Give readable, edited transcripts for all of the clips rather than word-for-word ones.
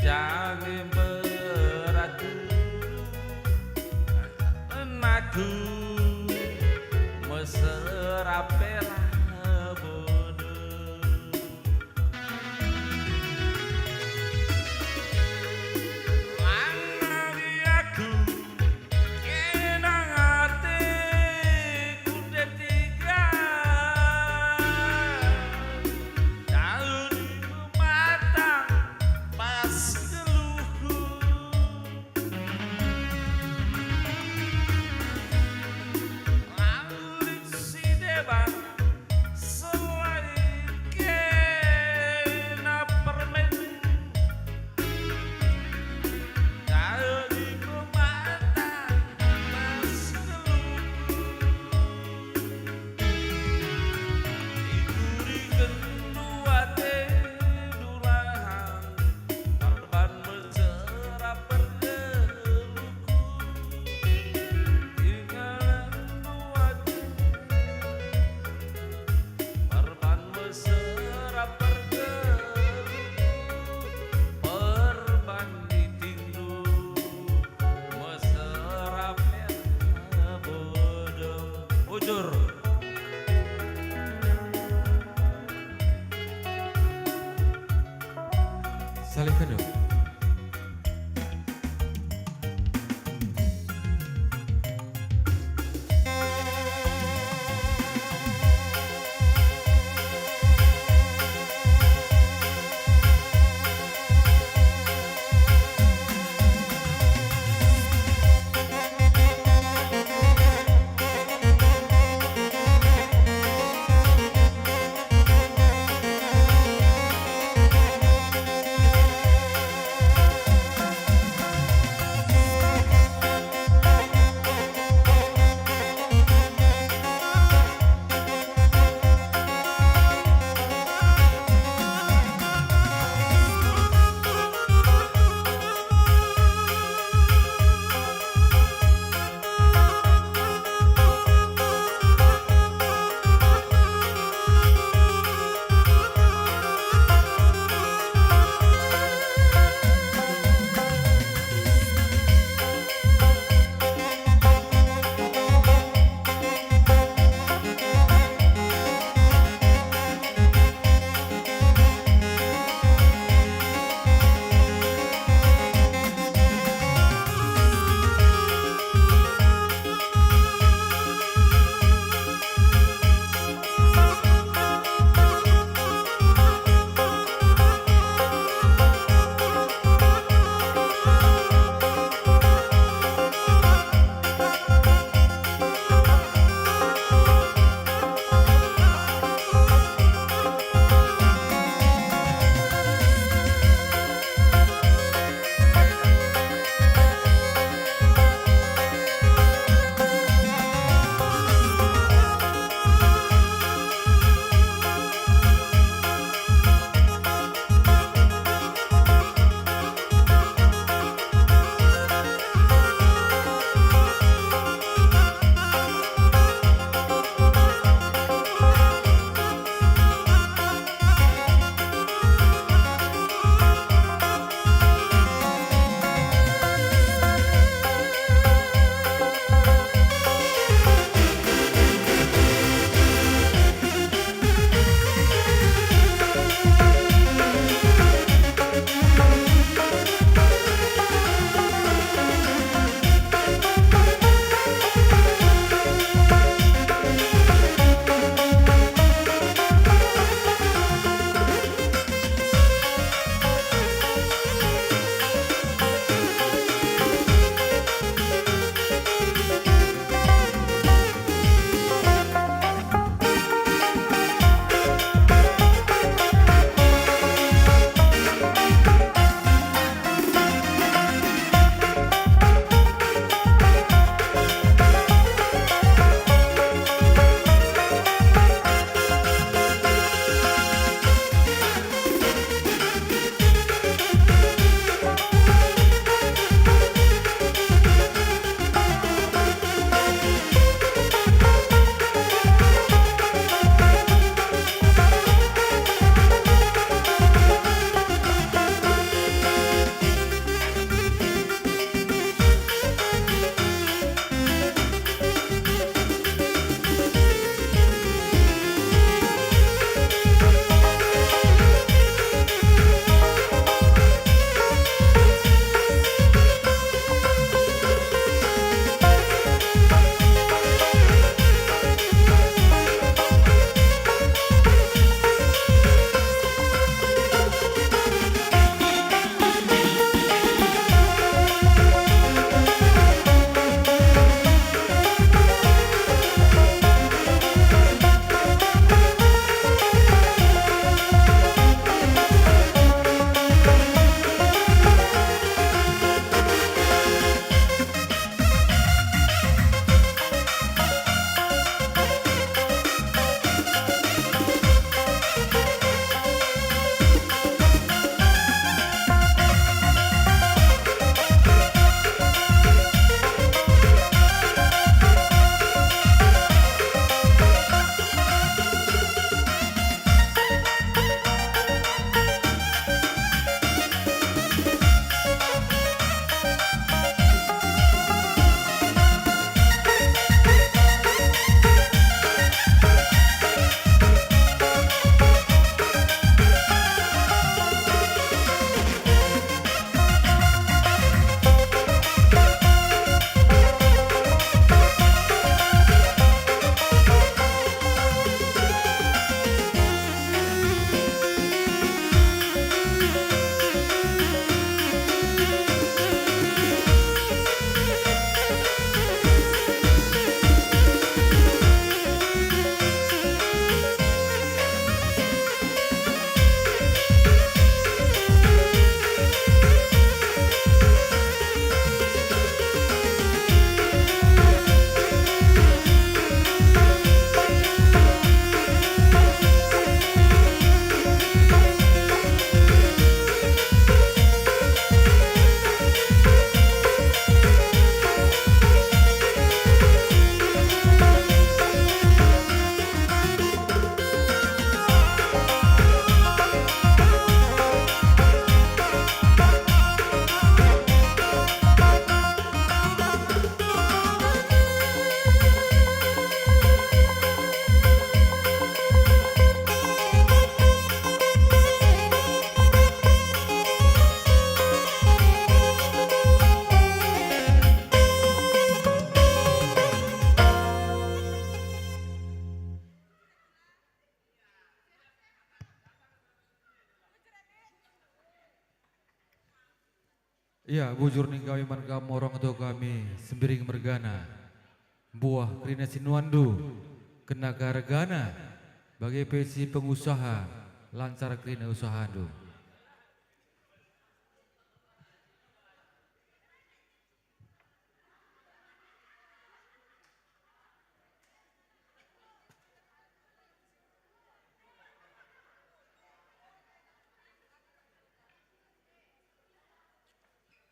Jangan beratu nadu mesra pela bodoh lana aku kenang hati kuda tiga tahun matang pas Saling penuh. Ya, bujur ning kami man kamu orang tua kami sembiring mergana. Buah krina sinuandu kena gargana bagi pesi pengusaha lancar krina usahandu.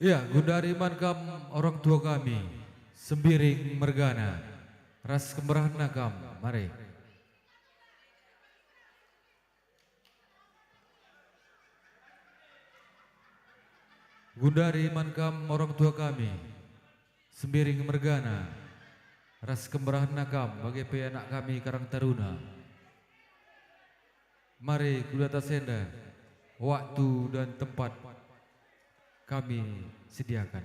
Ya, gundari man kam orang tua kami sembiring mergana. Ras kemerahan nakam, mari. Gundari man kam orang tua kami sembiring mergana. Ras kemerahan nakam bagi anak kami Karang Taruna. Mari kudata senda waktu dan tempat kami sediakan.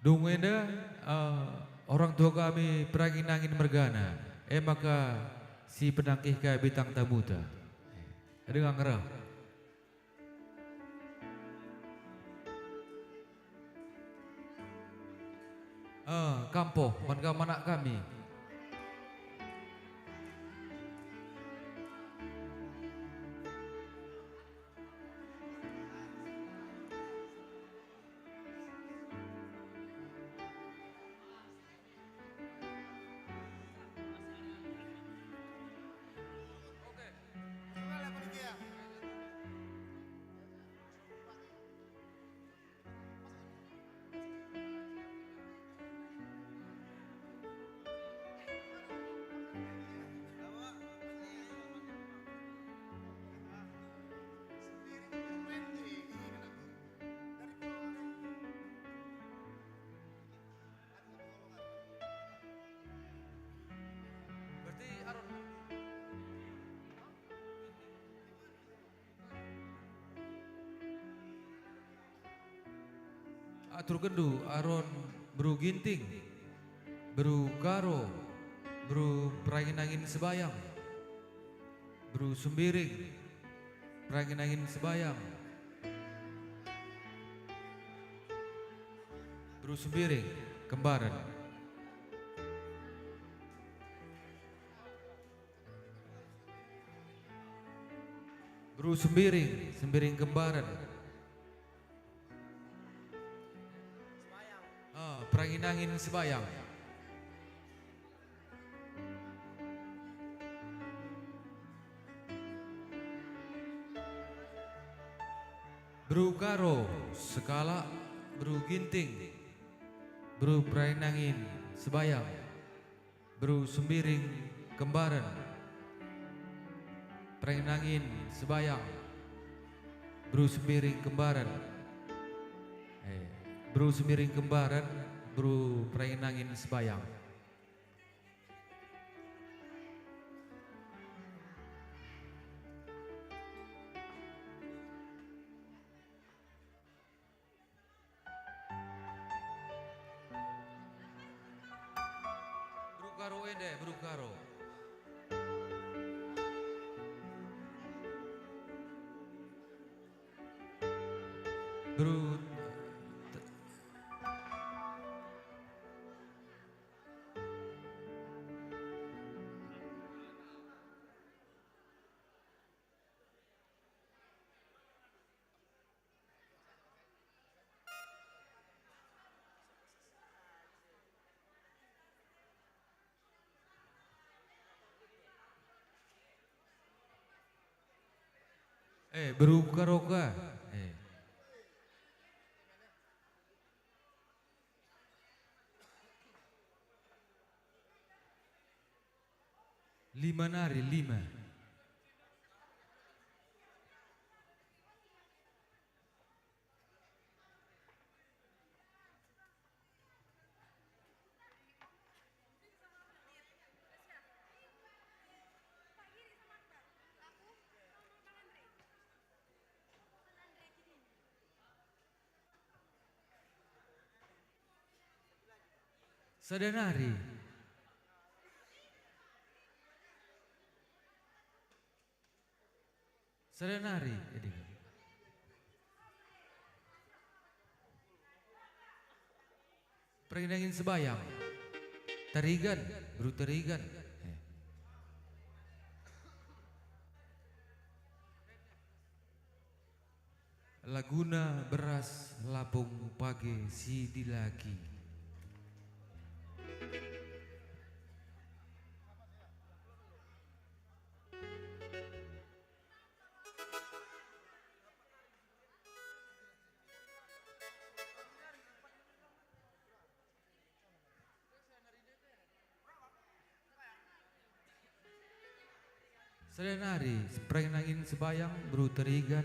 Dungenda orang tua kami perangin angin mergana. Maka si penangkih ka bintang tamuta. Ada nggak ngerah? Kampo, man anak kami. Atur gendu aron bru ginting, bru karo, bru perangin angin sebayang, bru sumbiring, perangin angin sebayang, bru sumbiring, kembaran. Bru sumbiring, sembiring kembaran. Perangin angin sebayang. Bru karo sekala, bru ginting, bru perangin angin sebayang, bru sembiring kembaran, perangin angin sebayang, bru sembiring kembaran, bru sembiring kembaran, bru perangin angin sebayang. Bru karo ende, bru karo. Bru bru karoka. Lima nari, lima. Sadanari. Serenari jadi. Perindangin sebayang. Tarigan, bro tarigan. Laguna beras lapung pagi si dilaki. Serenari, perindangin sebayang, bro tarigan.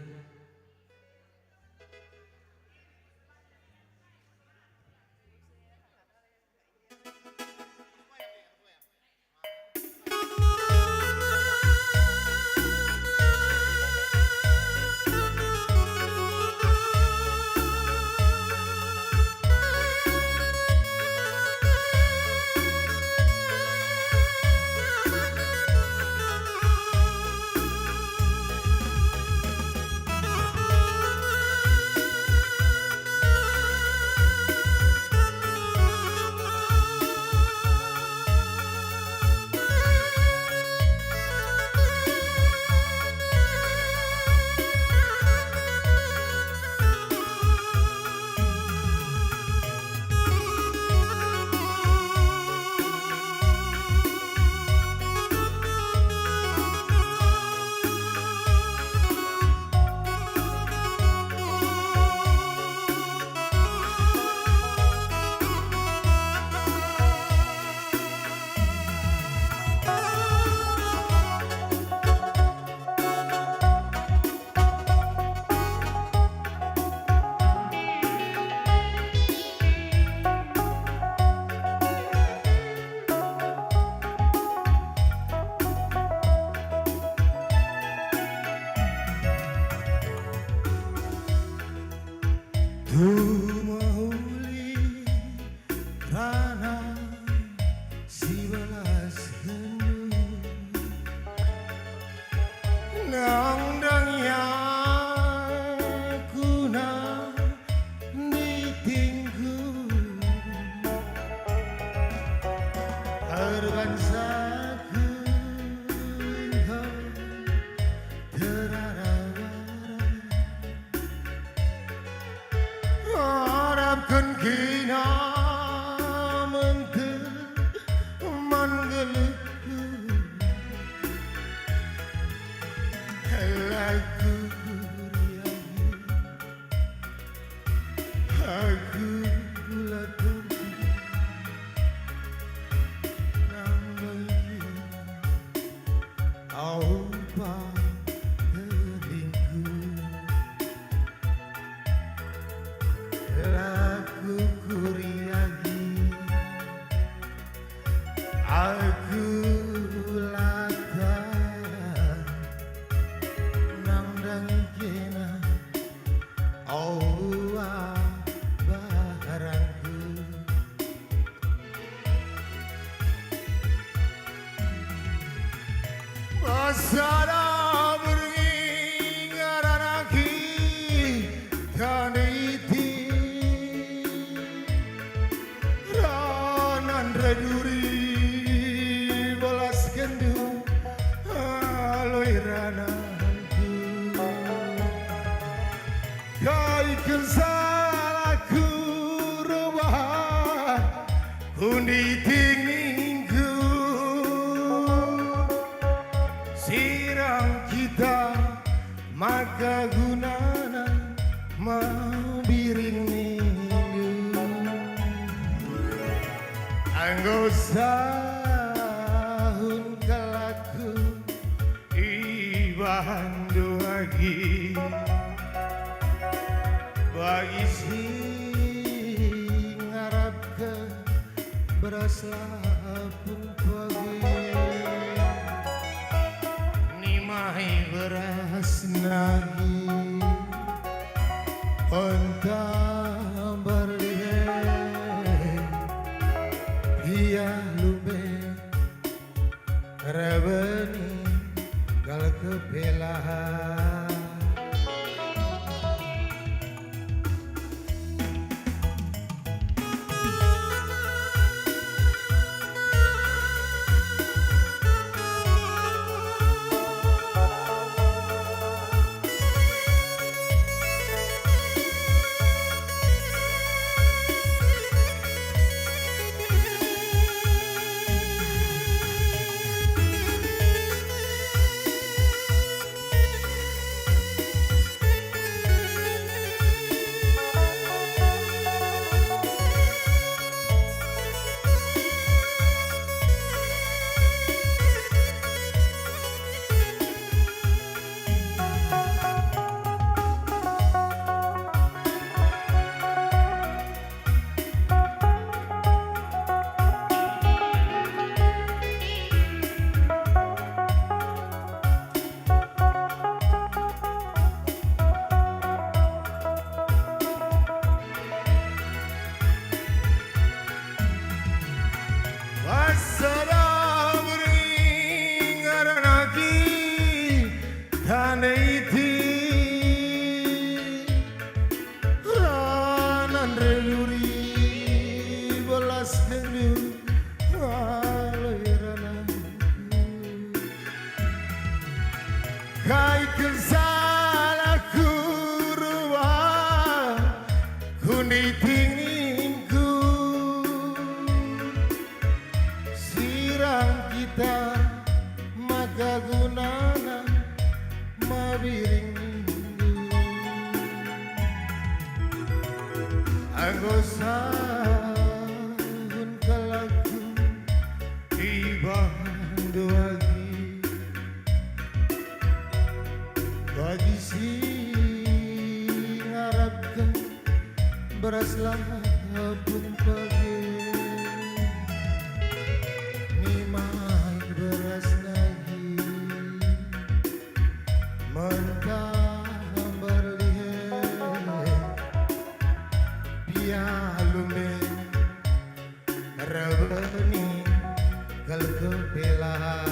Tumahuli rana si balas hendu nang yang kuna ditinggu terbangsa harapkan kina mentu manggeluku lagu riang aku lagu nambai aupa lagu kuriagi aku lata nang dangkena awa barangku masada beringgaranaki kaniti duri balas kendu aloi rananku kai kesalaku rubah kundi tingingku sirang kita maka gunana mau biring anggo sahun kalaku ibandu lagi bagi si ngarap ke beras lapung pagi nimai beras nagi ontang berlihat ia lumbe rebeni gal kepelahan kendu aliran kai kesala kurwa kundi tinginku sirang kita maka gunana mabiring Anggosan kalaku ibandu lagi bagi si ngarapkan beras labung pagi nimai beras lagi mentah berlihat dia lume rebeni kal kebelahan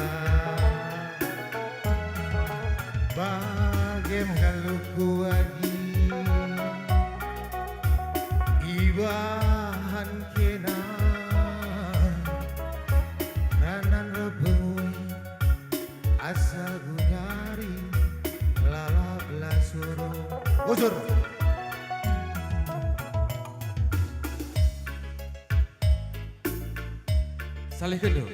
bagem galuku lagi ibahan kena nanan rebui asa gunyari lalap lasuro ujur Salih kendu.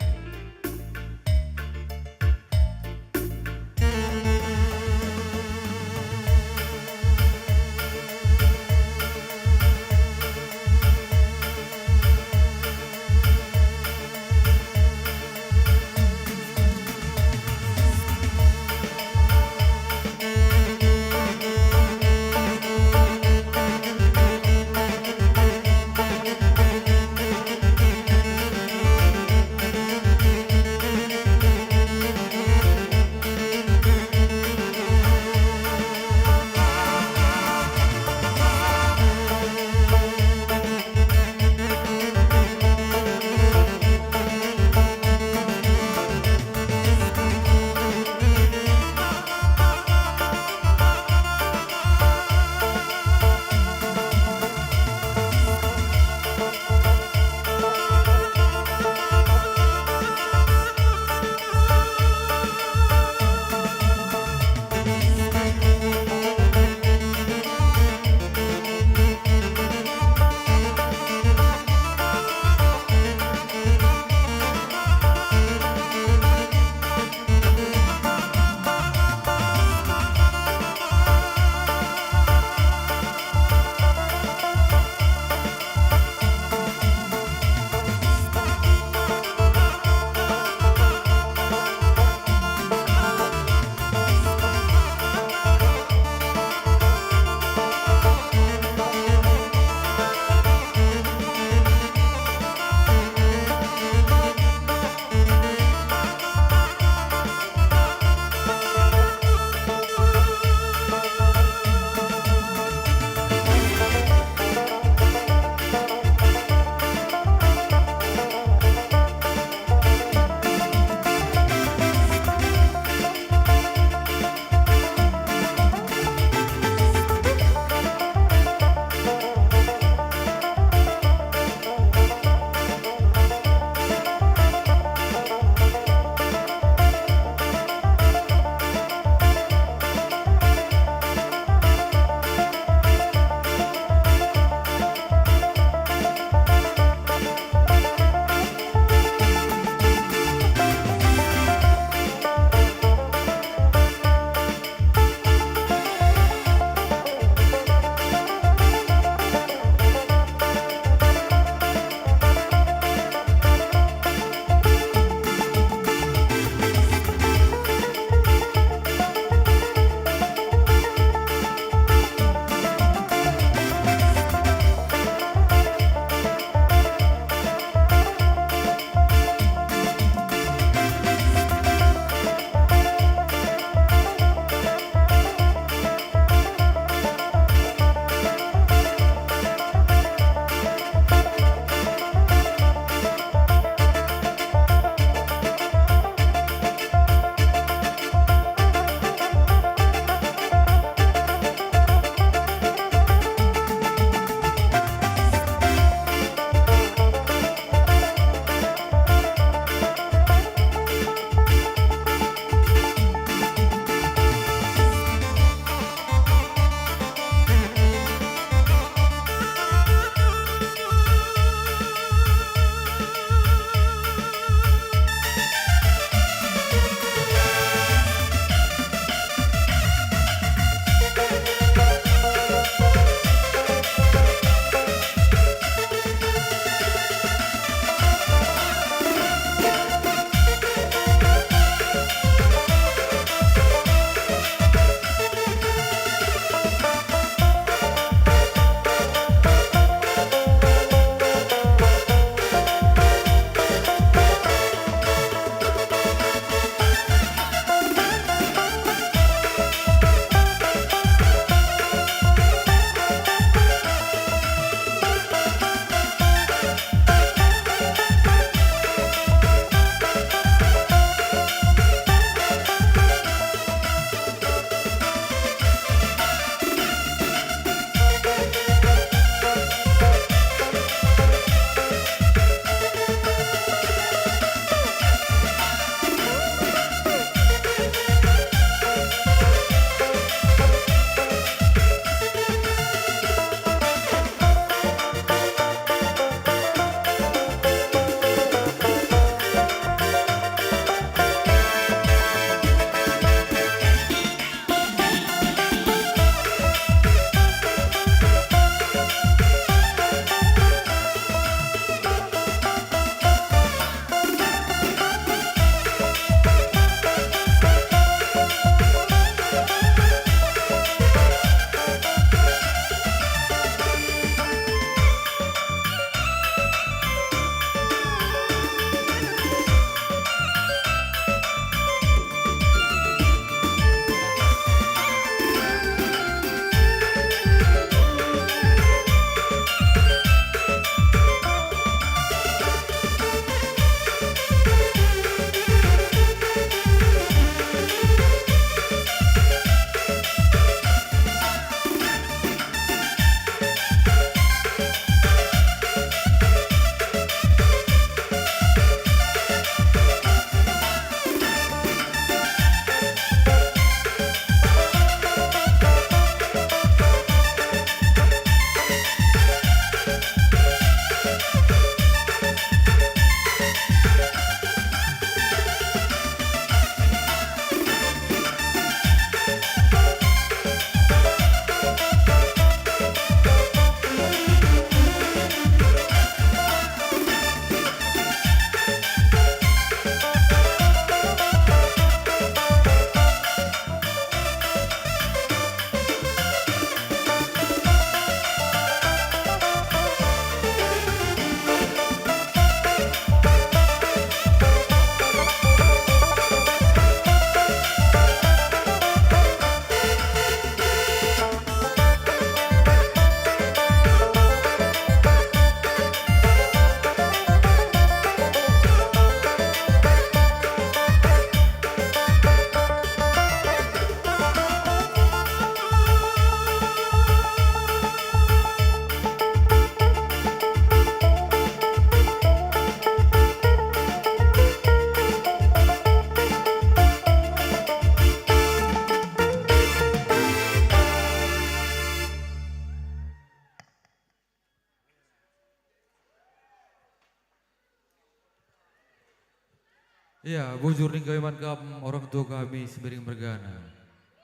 Ya, bujur ning gaweman kam orang tua kami sembering mergana.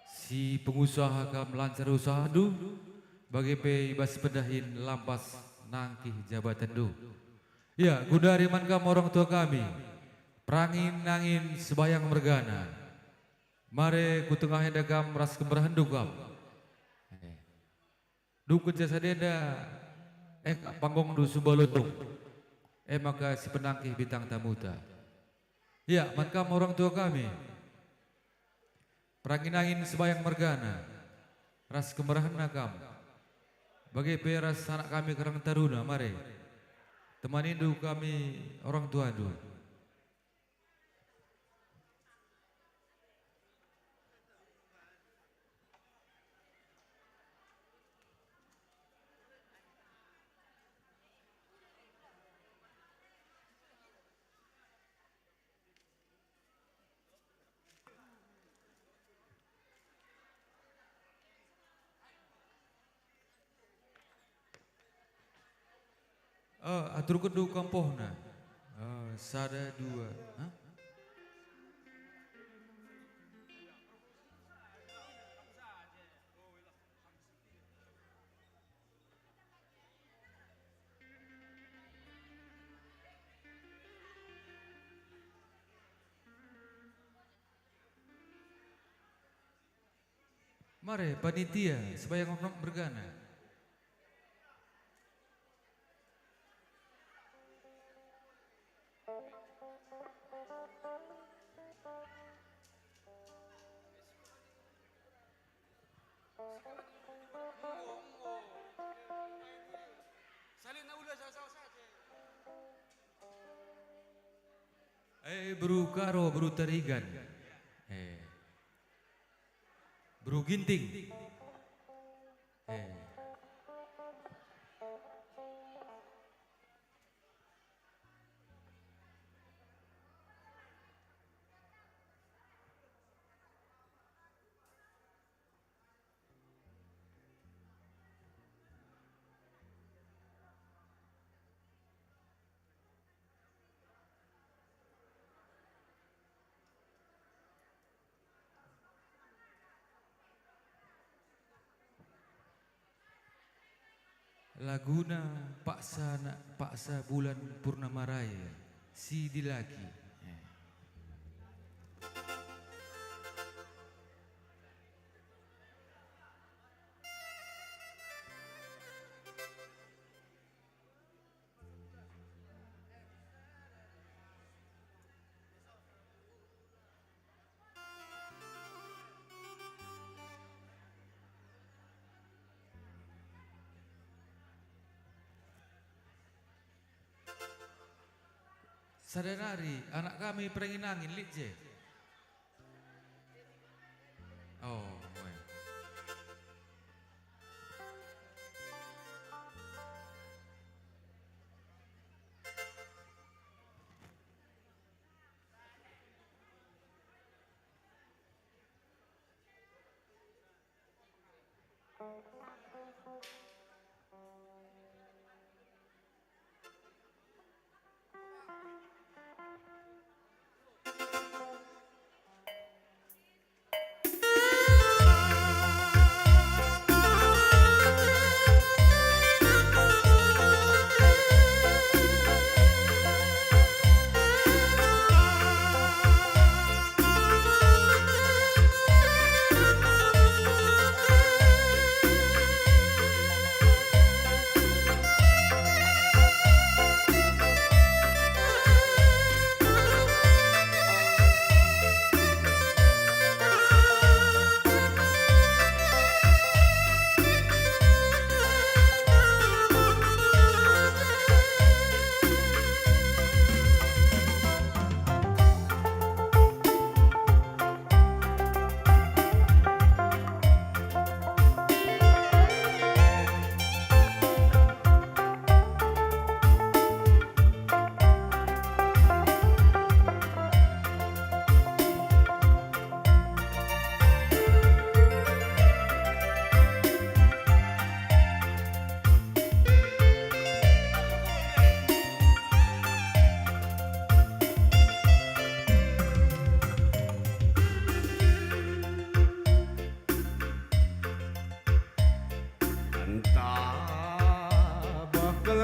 Si pengusaha kam lancar usaha du, bagi pe ibas pedahin lampas nangkih jabatan du. Ya, gudari man kam orang tua kami, perangin nangin sebayang mergana. Mare ku tengah dagam ras kemerahan du kam. Dukun jasa denda, panggong du subalotung. Maka si penangkih bintang tamuta. Ya, mankam orang tua kami. Perangin angin sebayang mergana. Ras kemerahan nakam. Bagi peras anak kami kerang taruna, mari. Teman indu kami orang tua du. Atur kedu kampohna. Sada dua. Hah? Mare panitia sebayang orang bergana. Bru karo bru terigan. Bru ginting. Laguna paksa bulan purnama raya si dilaki. Saudari, anak kami perangin angin, Litje. Oh, well.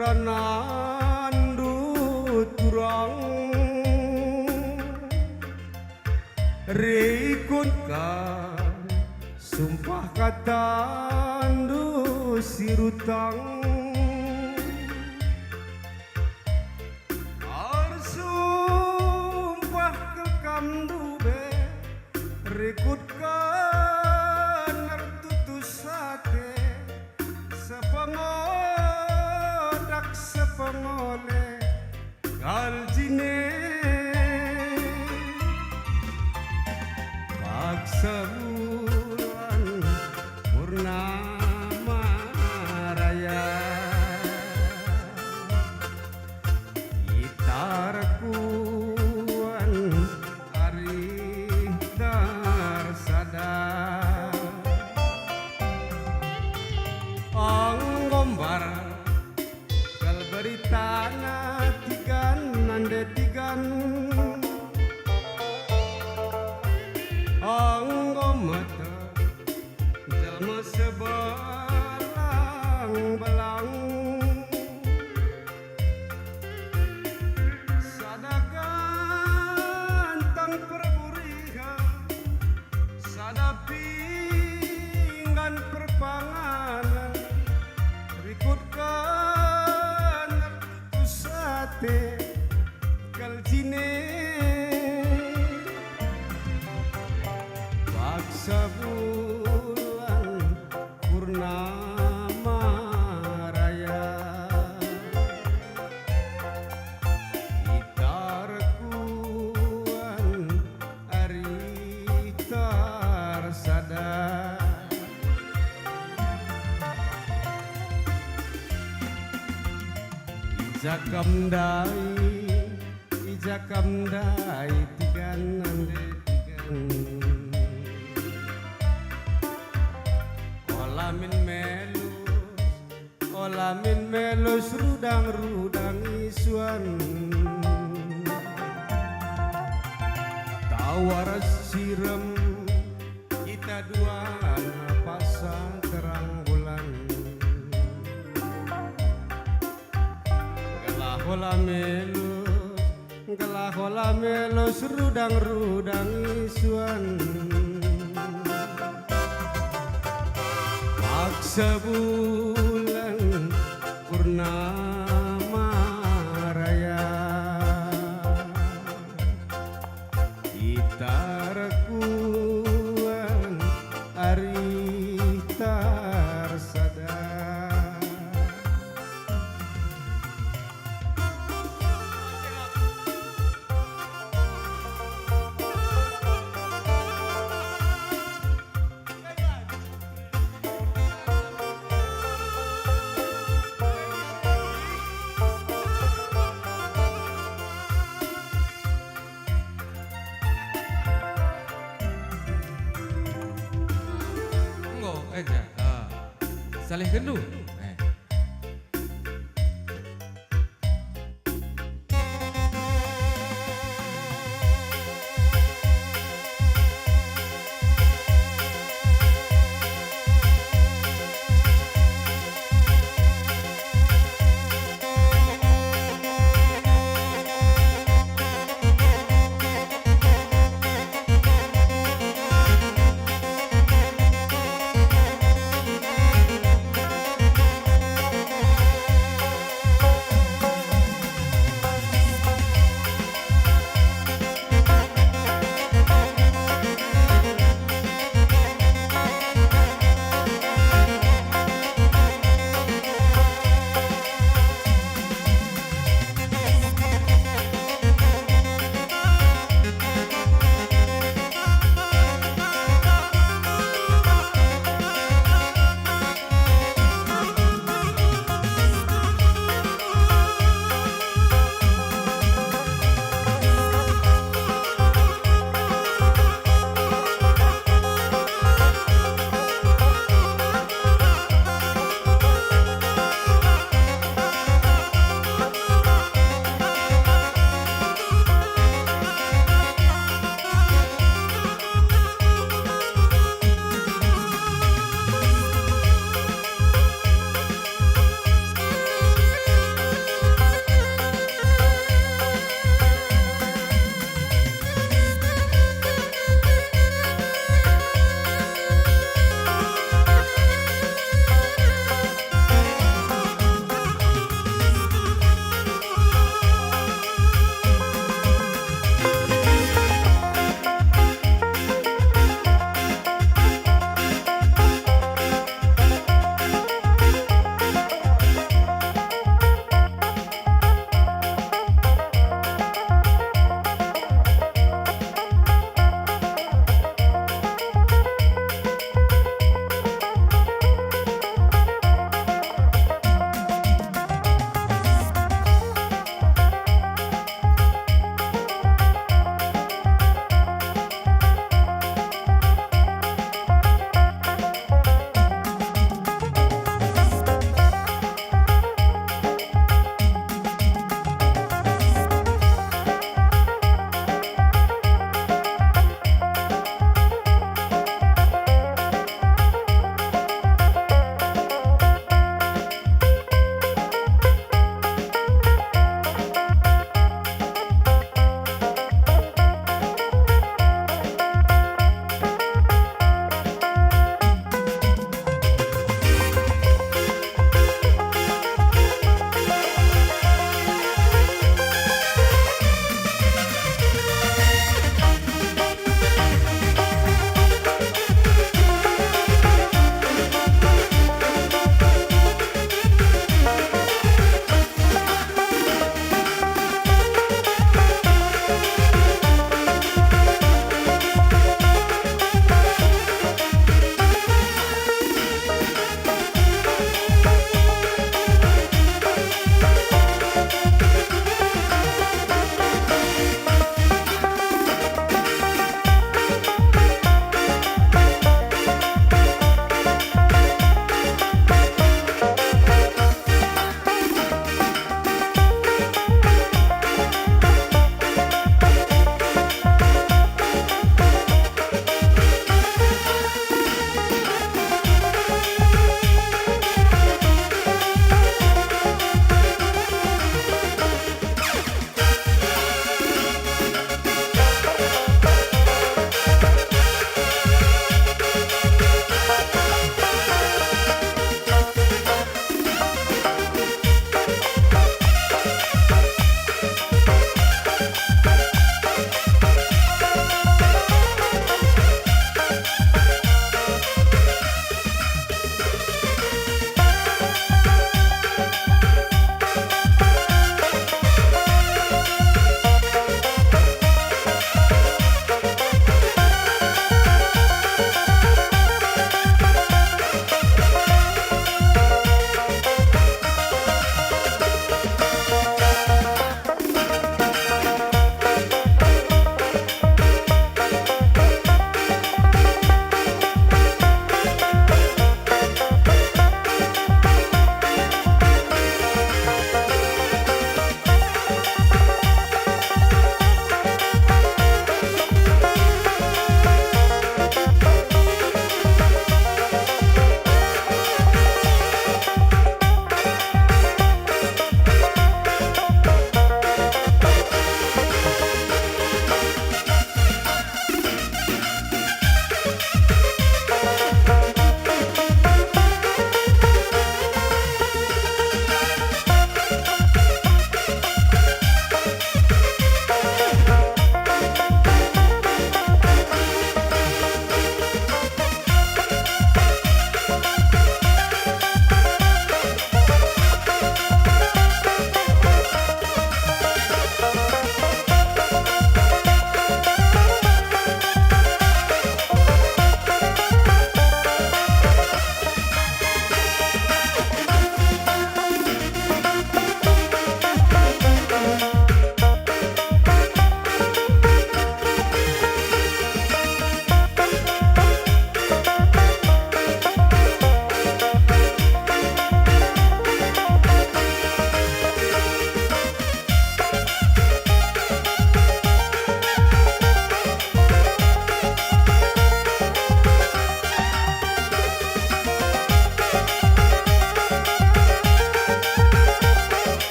Ranandu turang Rikunkan sumpah katandu sirutang Arsumpah kekamdu be Rikutkan artutus sate Sepengodak sepengole Kaljine Paksa bulan purnama raya Itarkuan ari darsada Anggombar kalberitana tigan nande tigan Anggomata jalma sebalang-balang Sadagantang perburiha Sadapinggan perpanganan Rikutkan artusate kaljine Paksa bulan purnama raya Itarkuan ari tarsada Ijakamdai tigan nande tigan Olamin melus rudang-rudang isuan Tawar siram kita dua pasang terang bulan Gelah hola melus rudang-rudang isuan Paksa bulan purnama raya Itarkuan ari tarsada Salih gendu.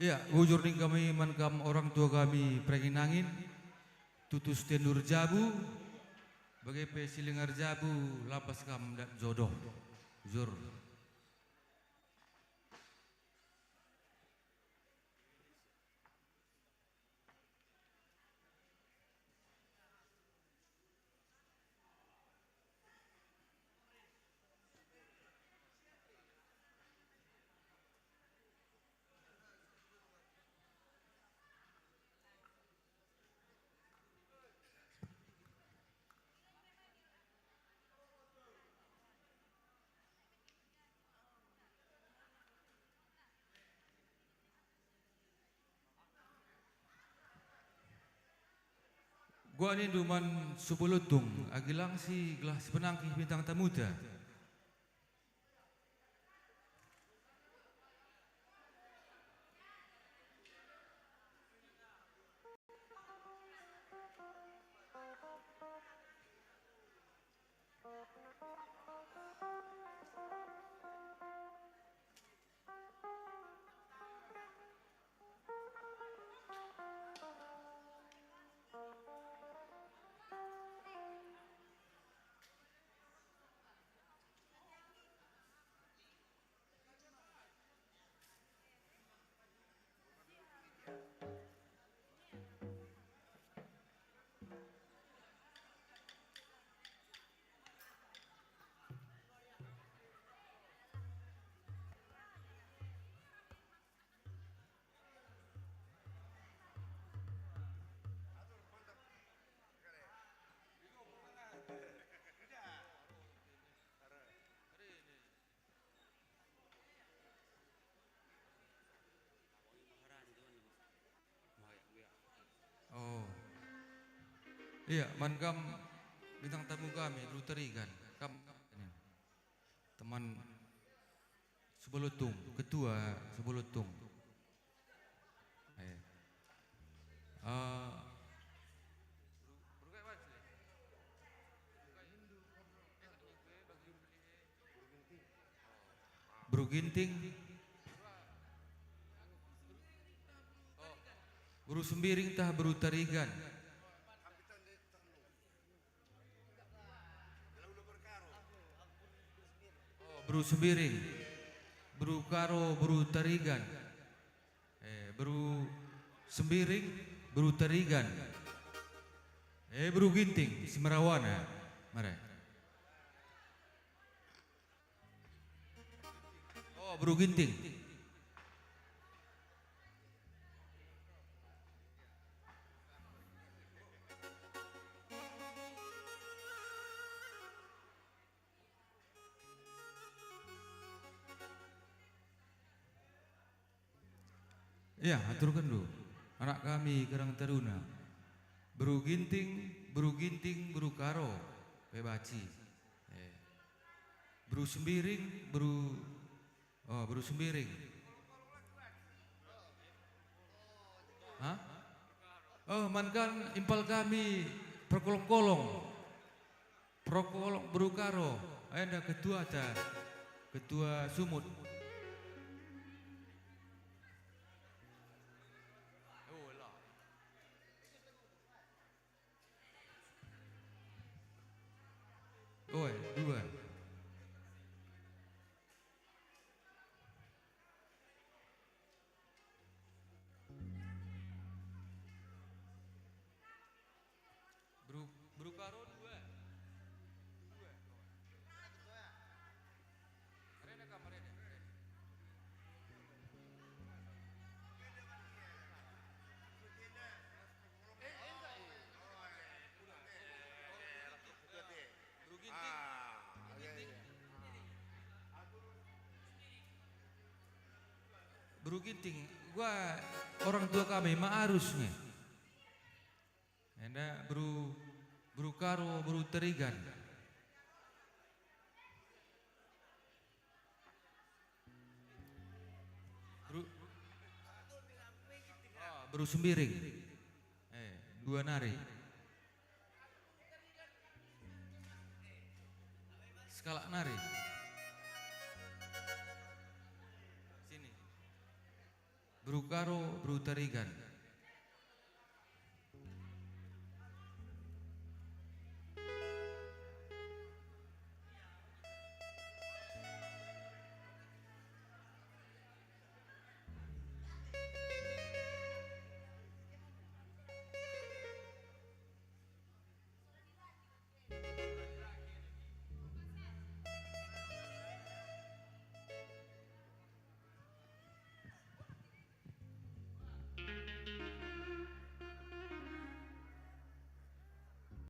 Ya, bujur ning kami mankam orang tua kami prenginangin tutus tendur jabu bagai pesilingar jabu lapas kam dak jodoh. Bujur. Gua ni duman supulutung, agilang si gelas penangki bintang tamuda. Oh. Iya, mankam bintang tamu kami Ruteri kan. Ini. Teman Sebelutung, ketua Sebelutung. Eh. Bro Ginting. Bro Sembiring tah Bro Tarigan. Bro Sembiring, Bro Karo, Bro Tarigan, Bro Sembiring, Bro Tarigan, Bro Ginting, Semerawana, mare. Oh, Bro Ginting. Ya, aturkan dulu. Anak kami Karang Taruna. Bro Ginting, Bro Karo, Pebaci. Bro Sembiring, Bro Sembiring. Hah? Oh, mankan impal kami perkolong-kolong. Prokolong Bro Karo. Ada ketua ketua Sumut. Oh, dua. Bro Karo dua. Rene kamar Rene. Bro Ginting. Bro Ginting, gua orang tua kami ma'arusnya. Enda Bro Karo, Bro Terigan. Bro Sembiring. Dua nari. Skala nari. Sini. Bro Brukaro Brutarigan